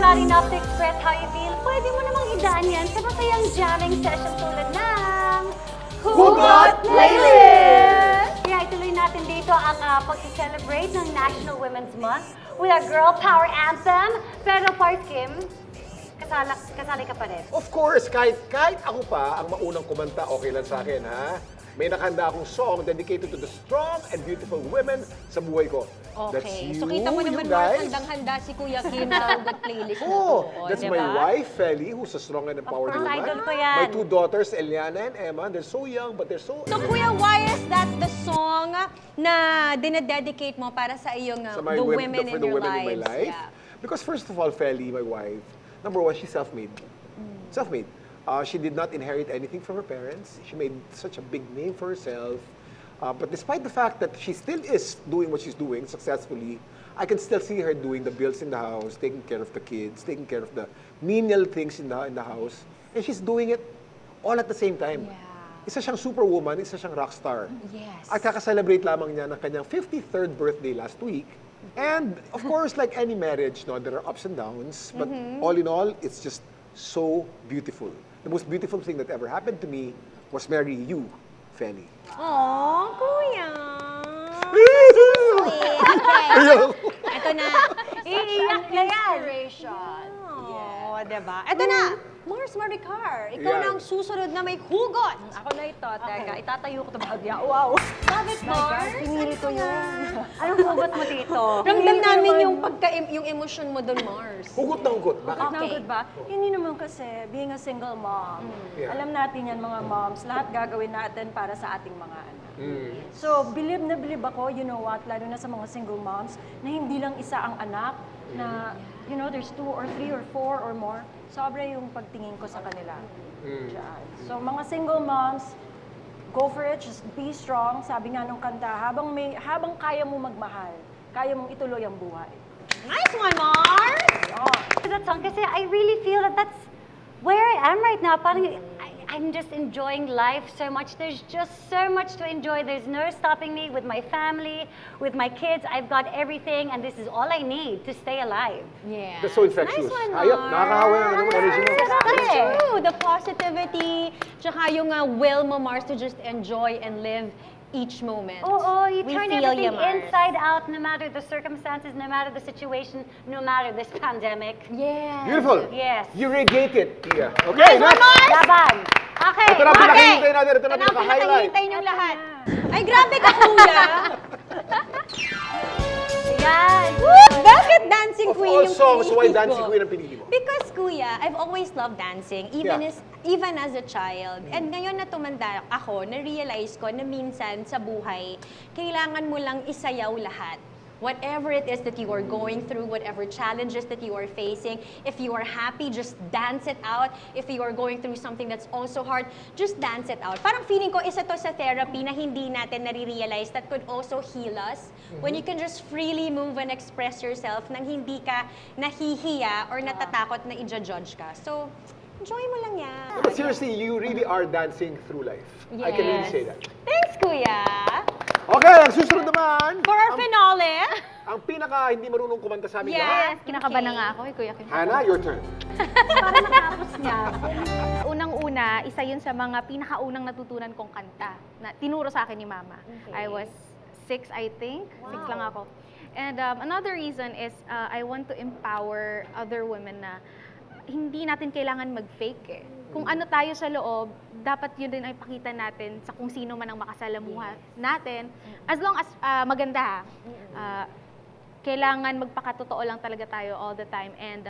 not enough to express how you feel, pwede mo namang idaan yan sa masayang jamming session tulad ng Hugot Playlist! Kaya ituloy natin dito ang pag-celebrate ng National Women's Month with our Girl Power Anthem. Pero Pars Kim, kasali ka pa rin. Of course, kahit ako pa ang maunang kumanta, okay lang sa akin, ha? May nakahanda akong song dedicated to the strong and beautiful women sa buhay ko. That's Okay. you, So kita mo naman, you Mark, guys. handang-handa si Kuya Kim sa Hugot Playlist na to. Oh, O, that's diba? my wife, Feli, who's a strong and empowered course, woman. idol ko yan. My two daughters, Eliana and Emma. They're so young, but they're so... So Kuya, why is that the song na dinededicate mo para sa iyong sa my the wom- women for in the your women lives? in my life. Yeah. Because first of all, Feli, my wife, number one, she's self-made. Self-made. She did not inherit anything from her parents. She made such a big name for herself. But despite the fact that she still is doing what she's doing successfully, I can still see her doing the bills in the house, taking care of the kids, taking care of the menial things in the house. And she's doing it all at the same time. Yeah. Isa siyang superwoman, isa siyang rockstar. Yes. At kakaselebrate lamang niya ng kanyang 53rd birthday last week. And of course, like any marriage, no, there are ups and downs. But all in all, it's just so beautiful. The most beautiful thing that ever happened to me was marrying you, Feli. Aw, Kuya! Ito na. Iiyak na yan. Inspiration. Oh, diba? Ito na. Mars Maricar, ikaw Yeah. na ang susunod na may hugot. Ako na ito, teka. Itatayo ko ito bagya. Wow. Bakit, Mars? Pinili ko yun. Anong hugot mo dito? Ramdam namin yung emosyon mo doon, Mars. Hugot na hugot. Bakit? Okay. Good ba? Hindi naman kasi, being a single mom, Yeah. alam natin yan mga moms, lahat gagawin natin para sa ating mga anak. So, bilib na bilib ako, you know what, lalo na sa mga single moms, na hindi lang isa ang anak, na, you know, there's 2 or 3 or 4 or more. Sobra yung pagtingin ko sa kanila. Diyan. So, mga single moms, go for it, just be strong. Sabi nga nung kanta, habang kaya mo magmahal, kaya mong ituloy ang buhay. Nice one, Mars! That song kasi I really feel that that's where I am right now. Parang I'm just enjoying life so much. There's just so much to enjoy. There's no stopping me with my family, with my kids. I've got everything and this is all I need to stay alive. Yeah. That's so infectious. Nice one, Hayop, Mars. nakakahawa yung energy mo. That's true. The positivity, tsaka yung will mo, Mars, to just enjoy and live each moment. Oh, you We turn feel everything ya, Mars. inside out, no matter the circumstances, no matter the situation, no matter this pandemic. Yeah. Beautiful. Yes. You radiate it, Tia. Okay, next. Laban! Okay, Ito na okay. pinakahintay natin. Ito na Ito na ang pinaka-highlight. pinakahintay niyong lahat. Ay, grabe ka, Kuya! Yan. Bakit dancing Of queen all yung songs, why pinili mo? dancing queen ang pinili mo? Because, Kuya, I've always loved dancing, Yeah. even as a child. And ngayon na tumanda ako, na-realize ko na minsan sa buhay, kailangan mo lang isayaw lahat. Whatever it is that you are going through, whatever challenges that you are facing, if you are happy, just dance it out. If you are going through something that's also hard, just dance it out. Parang feeling ko, isa to sa therapy na hindi natin nare-realize that could also heal us. When you can just freely move and express yourself nang hindi ka nahihiya or natatakot na i-judge ka. So, enjoy mo lang yan. But seriously, you really are dancing through life. I can really Yes. say that. Thanks, Kuya! Okay, ang susunod naman. For our finale, Ang pinaka hindi marunong kumanta sa amin Yes. lahat. Kinakabahan na nga ako, Kuya Kim. Hannah, your turn. Para matapos niya. Unang-una, isa yun sa mga pinakaunang natutunan kong kanta na tinuro sa akin ni Mama. I was 6, I think. 6 lang ako. And another reason is I want to empower other women na hindi natin kailangan mag-fake eh. Kung ano tayo sa loob, dapat yun din ay pakita natin sa kung sino man ang makasalamuha natin. As long as maganda ha. Kailangan magpakatotoo lang talaga tayo all the time. And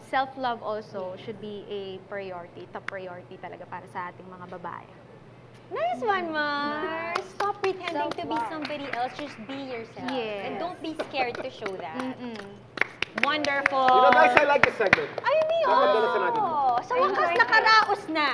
self-love also should be a priority, top priority talaga para sa ating mga babae. nice one, Mars! Stop pretending to be somebody else, just be yourself. Yes. And don't be scared to show that. Mm-mm. Wonderful! You know guys, I like this segment. Ay, hindi, Dapat dalasan natin. Sa wakas, nakaraos na.